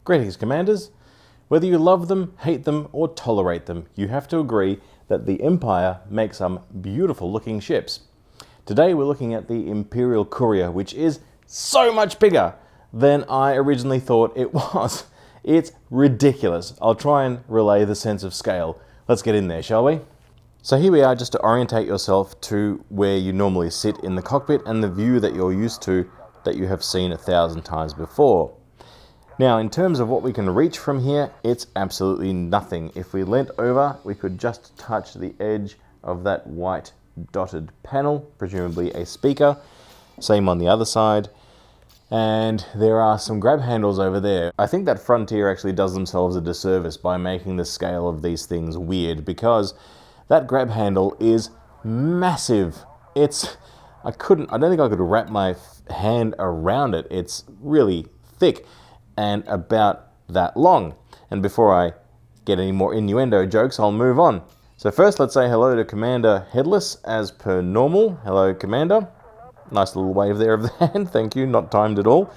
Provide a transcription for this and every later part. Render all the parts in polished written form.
Greetings, Commanders. Whether you love them, hate them, or tolerate them, you have to agree that the Empire makes some beautiful looking ships. Today we're looking at the Imperial Courier, which is so much bigger than I originally thought it was. It's ridiculous. I'll try and relay the sense of scale. Let's get in there, shall we? So here we are, just to orientate yourself to where you normally sit in the cockpit and the view that you're used to, that you have seen 1,000 times before. Now, in terms of what we can reach from here, it's absolutely nothing. If we leant over, we could just touch the edge of that white dotted panel, presumably a speaker. Same on the other side. And there are some grab handles over there. I think that Frontier actually does themselves a disservice by making the scale of these things weird, because that grab handle is massive. I don't think I could wrap my hand around it. It's really thick and about that long. And before I get any more innuendo jokes, I'll move on. So first, let's say hello to Commander Headless as per normal. Hello, Commander. Nice little wave there of the hand, thank you, not timed at all.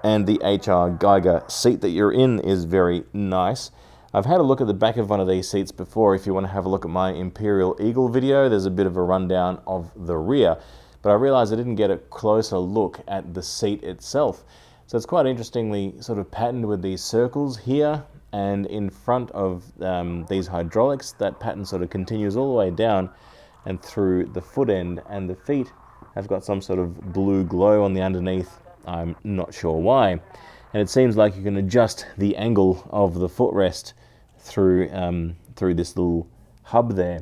And the HR Geiger seat that you're in is very nice. I've had a look at the back of one of these seats before. If you want to have a look at my Imperial Eagle video, there's a bit of a rundown of the rear. But I realized I didn't get a closer look at the seat itself. So it's quite interestingly sort of patterned with these circles here, and in front of these hydraulics, that pattern sort of continues all the way down and through the foot end, and the feet have got some sort of blue glow on the underneath. I'm not sure why. And it seems like you can adjust the angle of the footrest through this little hub there.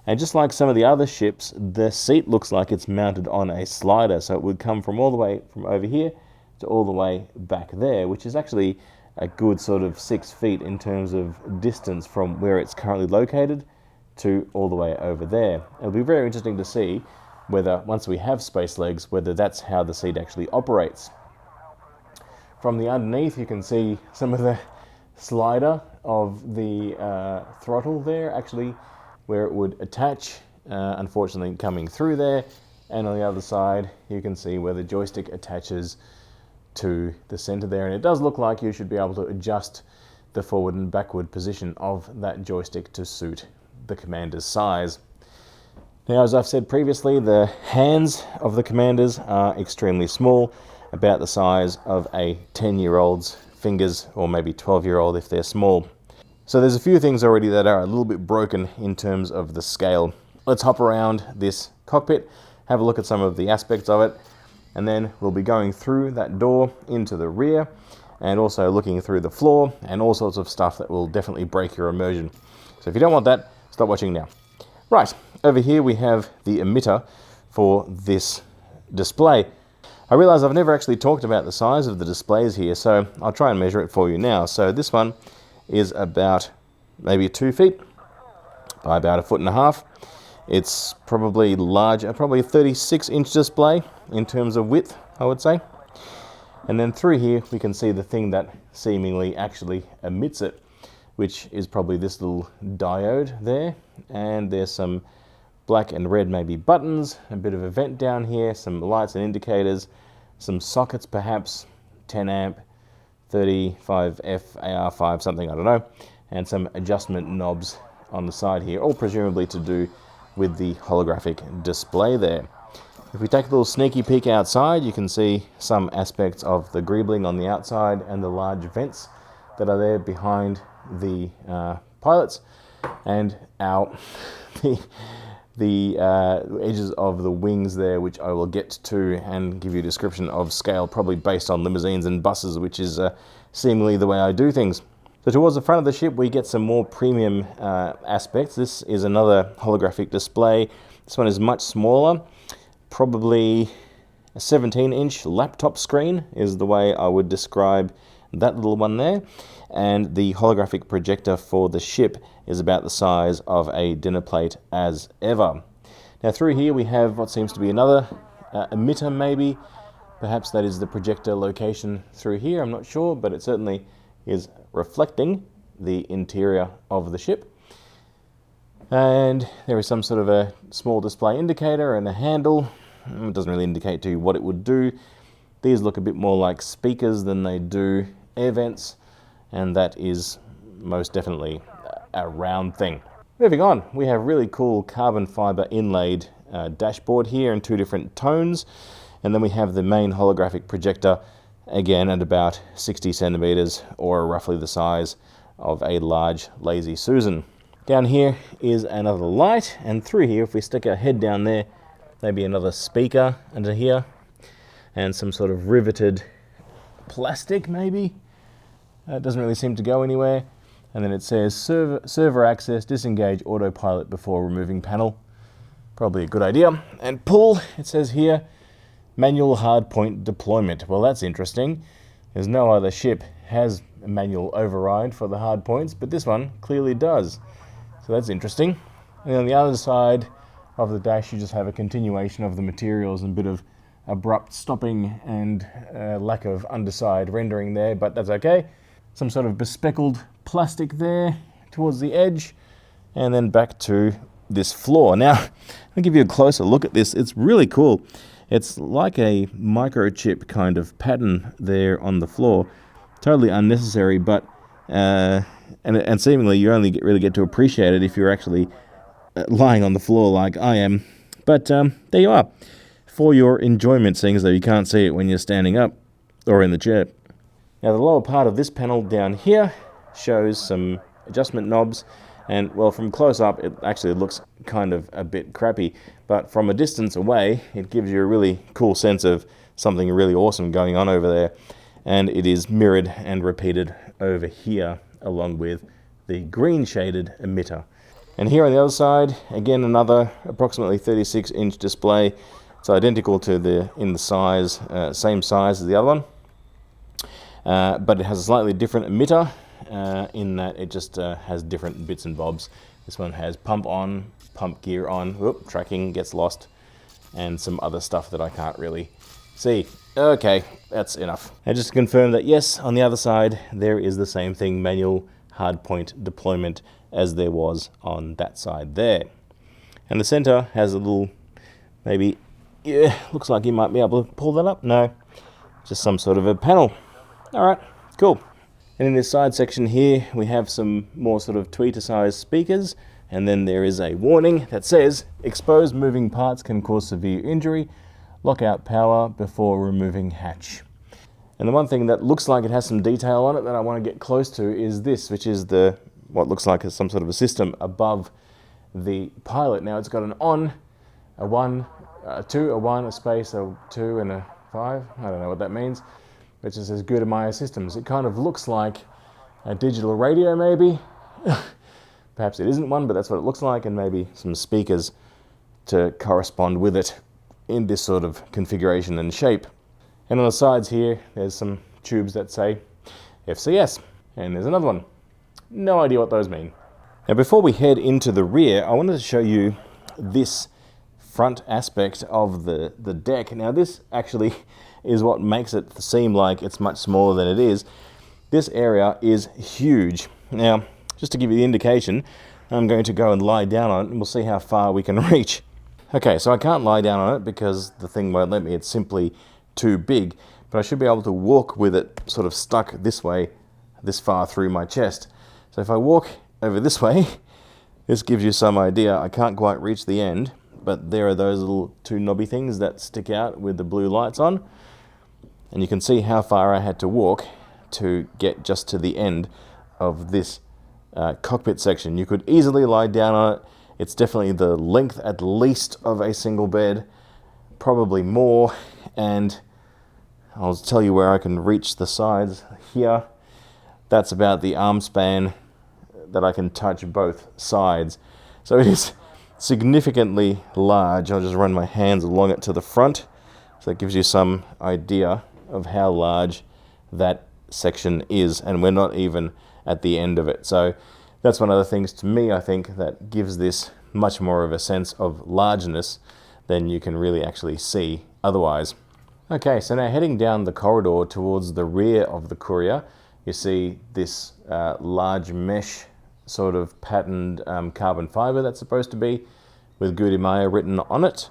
And just like some of the other ships, the seat looks like it's mounted on a slider, so it would come from all the way from over here to all the way back there, which is actually a good sort of 6 feet in terms of distance from where it's currently located to all the way over there. It'll be very interesting to see whether, once we have space legs, whether that's how the seat actually operates. From the underneath, you can see some of the slider of the throttle there, actually, where it would attach, unfortunately coming through there. And on the other side, you can see where the joystick attaches to the center there. And it does look like you should be able to adjust the forward and backward position of that joystick to suit the commander's size. Now, as I've said previously, the hands of the commanders are extremely small, about the size of a 10-year-old's fingers, or maybe 12-year-old if they're small. So there's a few things already that are a little bit broken in terms of the scale. Let's hop around this cockpit, have a look at some of the aspects of it, and then we'll be going through that door into the rear, and also looking through the floor, and all sorts of stuff that will definitely break your immersion. So if you don't want that, stop watching now. Right, over here we have the emitter for this display. I realize I've never actually talked about the size of the displays here, so I'll try and measure it for you now. So this one is about maybe 2 feet by about 1.5 feet. It's probably larger, probably a 36-inch display in terms of width, I would say. And then through here we can see the thing that seemingly actually emits it, which is probably this little diode there. And there's some black and red maybe buttons, a bit of a vent down here, some lights and indicators, some sockets perhaps, 10 amp, 35F, AR5, something, I don't know, and some adjustment knobs on the side here, all presumably to do with the holographic display there. If we take a little sneaky peek outside, you can see some aspects of the greebling on the outside and the large vents that are there behind the pilots, and the edges of the wings there, which I will get to and give you a description of scale, probably based on limousines and buses, which is seemingly the way I do things. So towards the front of the ship, we get some more premium aspects. This is another holographic display. This one is much smaller, probably a 17-inch laptop screen is the way I would describe that little one there. And the holographic projector for the ship is about the size of a dinner plate as ever. Now through here we have what seems to be another emitter maybe. Perhaps that is the projector location through here, I'm not sure, but it certainly is reflecting the interior of the ship. And there is some sort of a small display indicator and a handle. It doesn't really indicate to you what it would do. These look a bit more like speakers than they do air vents. and that is most definitely a round thing. Moving on, we have really cool carbon fiber inlaid dashboard here in 2 different tones, and then we have the main holographic projector, again at about 60 centimeters, or roughly the size of a large Lazy Susan. Down here is another light, and through here, if we stick our head down there, maybe another speaker under here, and some sort of riveted plastic maybe. It doesn't really seem to go anywhere. And then it says server access, disengage autopilot before removing panel. Probably a good idea. And pull, it says here, manual hardpoint deployment. Well, that's interesting. There's no other ship has a manual override for the hardpoints, but this one clearly does. So that's interesting. And on the other side of the dash, you just have a continuation of the materials and a bit of abrupt stopping and lack of underside rendering there, but that's okay. Some sort of bespeckled plastic there towards the edge, and then back to this floor. Now, I'll give you a closer look at this. It's really cool. It's like a microchip kind of pattern there on the floor. Totally unnecessary, but and seemingly you only really get to appreciate it if you're actually lying on the floor like I am. But there you are, for your enjoyment, seeing as though you can't see it when you're standing up or in the chair. Now the lower part of this panel down here shows some adjustment knobs, and well, from close up it actually looks kind of a bit crappy, but from a distance away it gives you a really cool sense of something really awesome going on over there. And it is mirrored and repeated over here along with the green shaded emitter. And here on the other side, again another approximately 36-inch display. It's identical to in the size, same size as the other one, but it has a slightly different emitter in that it just has different bits and bobs. This one has pump on, pump gear on, whoop, tracking gets lost, and some other stuff that I can't really see. Okay, that's enough. And just to confirm that yes, on the other side there is the same thing, manual hardpoint deployment, as there was on that side there. And the center has a little, maybe, yeah, looks like you might be able to pull that up. No, just some sort of a panel. All right, cool. And in this side section here, we have some more sort of tweeter-sized speakers, and then there is a warning that says, exposed moving parts can cause severe injury. Lock out power before removing hatch. And the one thing that looks like it has some detail on it that I want to get close to is this, which is what looks like some sort of a system above the pilot. Now it's got an on, a 1, a 2, a 1, a space, a 2, and a 5. I don't know what that means. It just says good to my systems. It kind of looks like a digital radio maybe. Perhaps it isn't one, but that's what it looks like, and maybe some speakers to correspond with it in this sort of configuration and shape. And on the sides here, there's some tubes that say FCS, and there's another one. No idea what those mean. Now before we head into the rear, I wanted to show you this front aspect of the deck. Now this actually is what makes it seem like it's much smaller than it is. This area is huge. Now, just to give you the indication, I'm going to go and lie down on it and we'll see how far we can reach. Okay, so I can't lie down on it because the thing won't let me. It's simply too big, but I should be able to walk with it sort of stuck this way, this far through my chest. So if I walk over this way, this gives you some idea. I can't quite reach the end, but there are those little 2 knobby things that stick out with the blue lights on. And you can see how far I had to walk to get just to the end of this cockpit section. You could easily lie down on it. It's definitely the length at least of a single bed, probably more, and I'll tell you where I can reach the sides here. That's about the arm span that I can touch both sides. So it is significantly large. I'll just run my hands along it to the front, so that gives you some idea of how large that section is, and we're not even at the end of it. So that's one of the things to me, I think, that gives this much more of a sense of largeness than you can really actually see otherwise. Okay, so now heading down the corridor towards the rear of the Courier, you see this large mesh sort of patterned carbon fiber that's supposed to be, with Gudimaya written on it.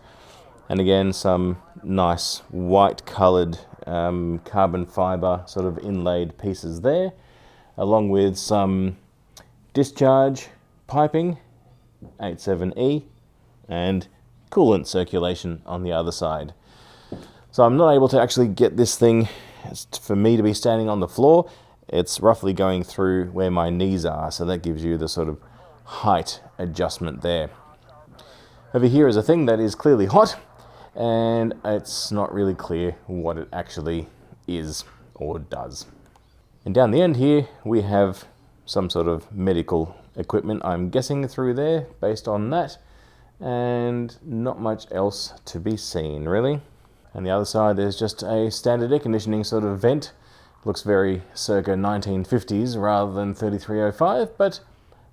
And again, some nice white colored carbon fiber sort of inlaid pieces there. along with some discharge piping, 87E, and coolant circulation on the other side. So I'm not able to actually get this thing for me to be standing on the floor. It's roughly going through where my knees are, so that gives you the sort of height adjustment there. Over here is a thing that is clearly hot, and it's not really clear what it actually is or does. And down the end here we have some sort of medical equipment, I'm guessing, through there based on that, and not much else to be seen really. And the other side there's just a standard air conditioning sort of vent. Looks very circa 1950s rather than 3305, but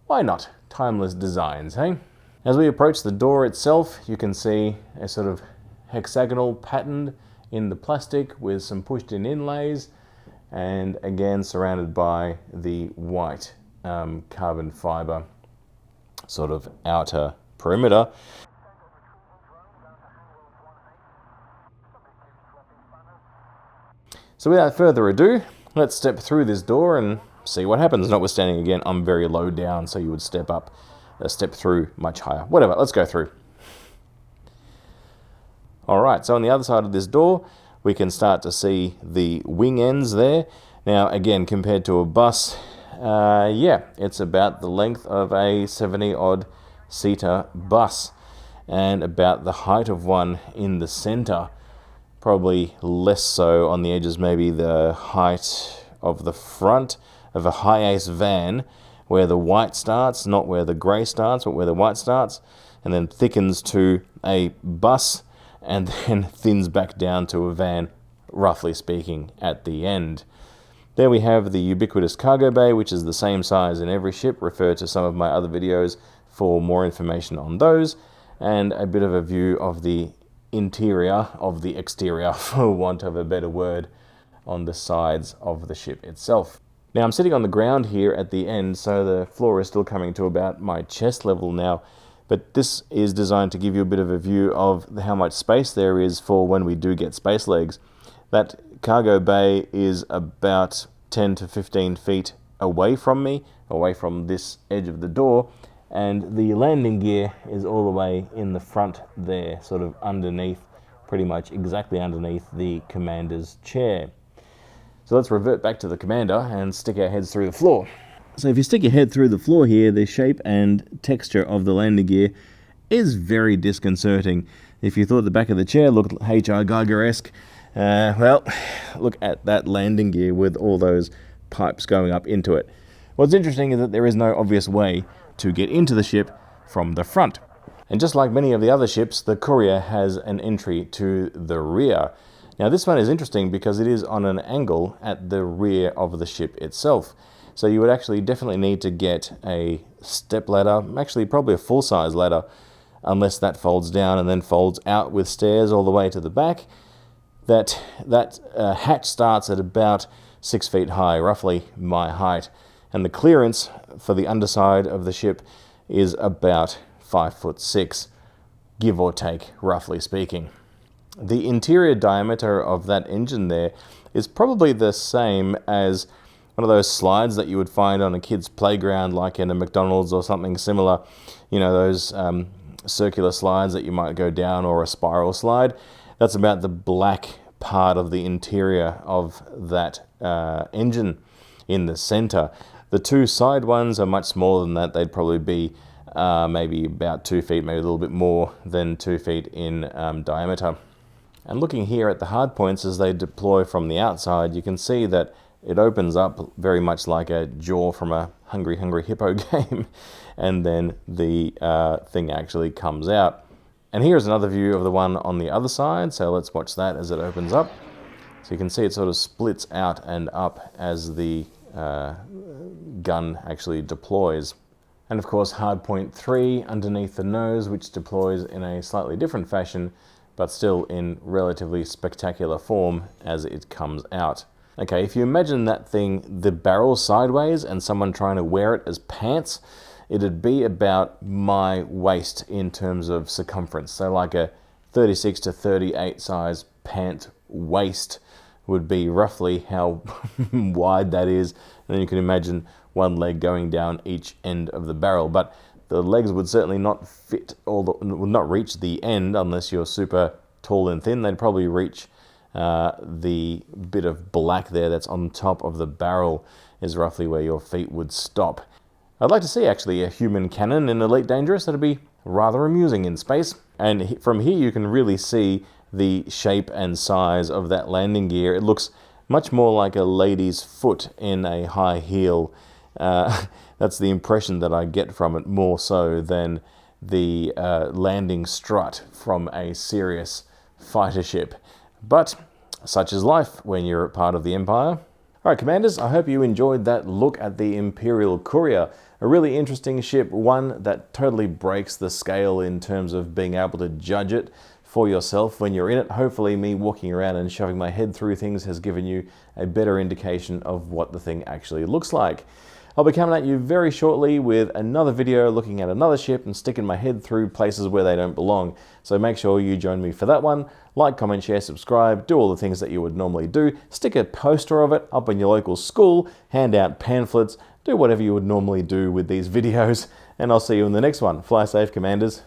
why not? Timeless designs, hey? As we approach the door itself, you can see a sort of hexagonal pattern in the plastic with some pushed in inlays, and again surrounded by the white carbon fiber sort of outer perimeter. So without further ado, let's step through this door and see what happens. Notwithstanding, again, I'm very low down, so you would step through much higher. Whatever, let's go through. All right, so on the other side of this door, we can start to see the wing ends there. Now, again, compared to a bus, yeah, it's about the length of a 70-odd seater bus and about the height of one in the center. Probably less so on the edges, maybe the height of the front of a high-ace van, where the white starts, not where the grey starts, but where the white starts, and then thickens to a bus, and then thins back down to a van, roughly speaking, at the end. There we have the ubiquitous cargo bay, which is the same size in every ship. Refer to some of my other videos for more information on those, and a bit of a view of the interior of the exterior, for want of a better word, on the sides of the ship itself. Now I'm sitting on the ground here at the end, so the floor is still coming to about my chest level now, but this is designed to give you a bit of a view of how much space there is for when we do get space legs. That cargo bay is about 10 to 15 feet away from me, away from this edge of the door, and the landing gear is all the way in the front there, sort of underneath, pretty much exactly underneath the commander's chair. So let's revert back to the commander and stick our heads through the floor. So if you stick your head through the floor here, the shape and texture of the landing gear is very disconcerting. If you thought the back of the chair looked H.R. Geiger-esque, well, look at that landing gear with all those pipes going up into it. What's interesting is that there is no obvious way to get into the ship from the front. And just like many of the other ships, the Courier has an entry to the rear. Now this one is interesting because it is on an angle at the rear of the ship itself. So you would actually definitely need to get a step ladder, actually probably a full-size ladder, unless that folds down and then folds out with stairs all the way to the back. That hatch starts at about 6 feet high, roughly my height. And the clearance for the underside of the ship is about 5'6", give or take, roughly speaking. The interior diameter of that engine there is probably the same as one of those slides that you would find on a kid's playground, like in a McDonald's or something similar. You know, those circular slides that you might go down, or a spiral slide. That's about the black part of the interior of that engine in the center. The two side ones are much smaller than that. They'd probably be maybe about 2 feet, maybe a little bit more than 2 feet in diameter. And looking here at the hardpoints as they deploy from the outside, you can see that it opens up very much like a jaw from a Hungry Hungry Hippo game, and then the thing actually comes out. And here's another view of the one on the other side, so let's watch that as it opens up. So you can see it sort of splits out and up as the gun actually deploys. And of course Hardpoint 3 underneath the nose, which deploys in a slightly different fashion, but still in relatively spectacular form as it comes out. Okay, if you imagine that thing, the barrel sideways, and someone trying to wear it as pants, it'd be about my waist in terms of circumference. So like a 36 to 38 size pant waist would be roughly how wide that is and then you can imagine one leg going down each end of the barrel. But the legs would certainly not fit, would not reach the end unless you're super tall and thin. They'd probably reach the bit of black there that's on top of the barrel is roughly where your feet would stop. I'd like to see actually a human cannon in Elite Dangerous. That'd be rather amusing in space. And from here you can really see the shape and size of that landing gear. It looks much more like a lady's foot in a high heel. That's the impression that I get from it, more so than the landing strut from a serious fighter ship. But such is life when you're part of the Empire. Alright, Commanders, I hope you enjoyed that look at the Imperial Courier. A really interesting ship, one that totally breaks the scale in terms of being able to judge it for yourself when you're in it. Hopefully me walking around and shoving my head through things has given you a better indication of what the thing actually looks like. I'll be coming at you very shortly with another video looking at another ship and sticking my head through places where they don't belong. So make sure you join me for that one. Like, comment, share, subscribe, do all the things that you would normally do. Stick a poster of it up in your local school, hand out pamphlets, do whatever you would normally do with these videos. And I'll see you in the next one. Fly safe, Commanders.